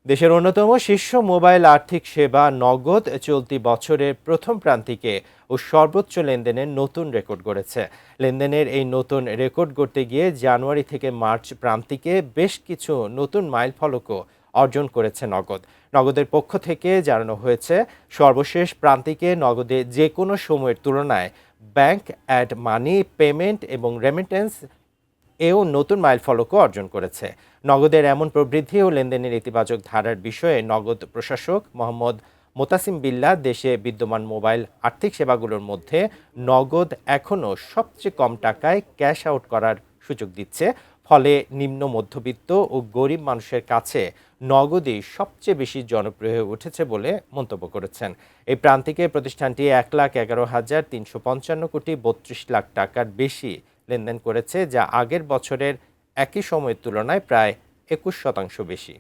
দেশের অন্যতম শীর্ষ মোবাইল আর্থিক সেবা নগদ চলতি বছরের প্রথম প্রান্তিকে ও সর্বোচ্চ লেনদেনের নতুন রেকর্ড গড়েছে। লেনদেনের এই নতুন রেকর্ড গড়তে গিয়ে জানুয়ারি থেকে মার্চ প্রান্তিকে বেশ কিছু নতুন মাইল ফলকও অর্জন করেছে নগদের পক্ষ থেকে জানানো হয়েছে, সর্বশেষ প্রান্তিকে নগদে যে কোনো সময়ের তুলনায় ব্যাংক অ্যাড মানি পেমেন্ট এবং রেমিটেন্স এও নতুন মাইলফলকও অর্জন করেছে। নগদের এমন প্রবৃদ্ধি ও লেনদেনের ইতিবাচক ধারার বিষয়ে নগদ প্রশাসক মোহাম্মদ মোতাসিম বিল্লাহ দেশে বিদ্যমান মোবাইল আর্থিক সেবাগুলোর মধ্যে নগদ এখনও সবচেয়ে কম টাকায় ক্যাশ আউট করার সুযোগ দিচ্ছে। ফলে নিম্ন মধ্যবিত্ত ও গরিব মানুষের কাছে নগদই সবচেয়ে বেশি জনপ্রিয় হয়ে উঠেছে বলে মন্তব্য করেছেন। এই প্রান্তিকে প্রতিষ্ঠানটি 1,11,355 কোটি 32 লাখ টাকার বেশি লেনদেন করেছে, যা আগের বছরের একই সময়ের তুলনায় প্রায় 21% বেশি।